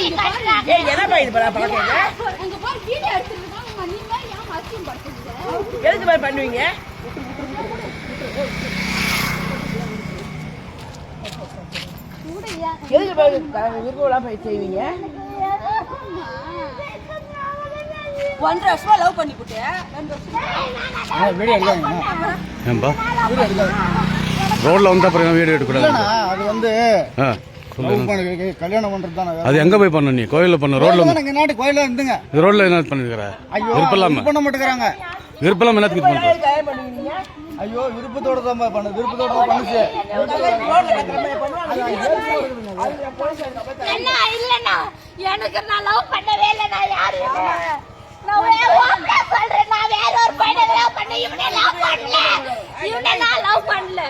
என்னப்பா இது பழக்கம்? எதுக்கு மாதிரி பண்ணுவீங்க? எதுக்கு விருப்பம் போய் செய்வீங்க? 1.5 வருஷமா லவ் பண்ணி போட்டு ரோட்ல வந்து அப்புறம் வீடியோ எடுக்கக்கூடாது. அது வந்து கல்யாணம் பண்றது தானே. அது எங்க போய் பண்ண? நீ கோயில்ல பண்ண? ரோட்ல நாட்டு கோயில இருந்துங்க. ரோட்ல என்ன பண்ணிருக்கிற? விருப்பம் பண்ண மாட்டேங்கிறாங்க. விருப்பம் என்னத்துக்கு பண்ற? ஐயோ விருப்பத்தோட தான் பண்ணு. விருப்பத்தோட பண்ணுச்சு. என்ன இல்லனா எனக்கு நான் லவ் பண்ணவே இல்ல. நான் யாரு நான் ஓகே சொல்றேன். நான் வேற ஒரு பையனை லவ் பண்ண. இவனே லவ் பண்ணல. இவனே நான் லவ் பண்ணல.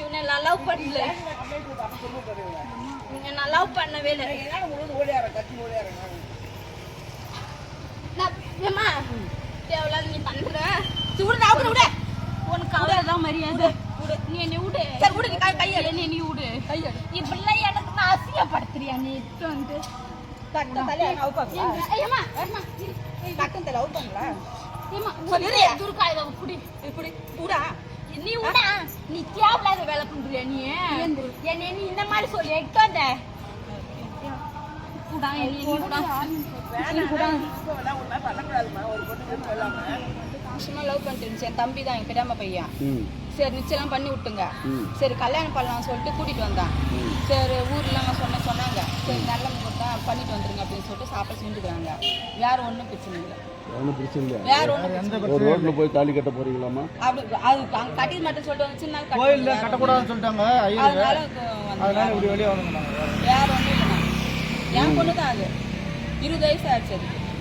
இவனே நான் லவ் பண்ணல. நான் லவ் பண்ணவே இல்ல. நான் தேவலா நீ பண்ற சுடு நான் விடு. உனக்கு அவ்வளவுதான் மரியாதை. நீ என்ன விடு. சரி விடு. நீ கையெடு. நீ விடு. கையெடு. இப்படி எனக்கு நான் அசிங்கப்படுத்துறியா? நீ வந்து தலை லவ் பண்ணலாம். ஐயம்மா வரமா டக்குன்னு லவ் பண்ணலாம். ஏம்மா சொல்லுறே துர்கா இத புடி. இப்படி புடா. நீ உடா. நீ தேவலாத வேலை பண்றியா நீ? என்ன நீ இந்த மாதிரி சொல்லி எட்டாத. புடா நீ புடா. வேணா புடா. இப்போலாம் ஒண்ணா பண்ண கூடாதுமா. ஒரு பொண்ணு சொல்லாம சும்மா லவ் பண்ணிட்டு என் தம்பி தான் என் பெரியம்மா பையன். சரி நிச்சயம் பண்ணி விட்டுங்க. சரி கல்யாணம் பண்ணலாம் சொல்லிட்டு கூட்டிட்டு வந்தான். சரி ஊர்ல சொன்னாங்க சரி நல்ல முகூர்த்தம் பண்ணிட்டு வந்துருங்க அப்படின்னு சொல்லிட்டு சாப்பாடு செஞ்சுக்கிறாங்க. வேற ஒன்றும் பிரச்சனை இல்லை. வேற ஒன்றும் ரோட்ல போய் தாலி கட்ட போறீங்களாமா? அப்படி அது கட்டி மட்டும் சொல்லிட்டு வந்து சின்ன கோயில்ல கட்டக்கூடாதுன்னு சொல்லிட்டாங்க. அதனால இப்படி வெளியே வந்து வேற ஒன்றும் இல்லைண்ணா. என் பொண்ணு தான் அது 20 வயசு ஆச்சு. அதுக்கு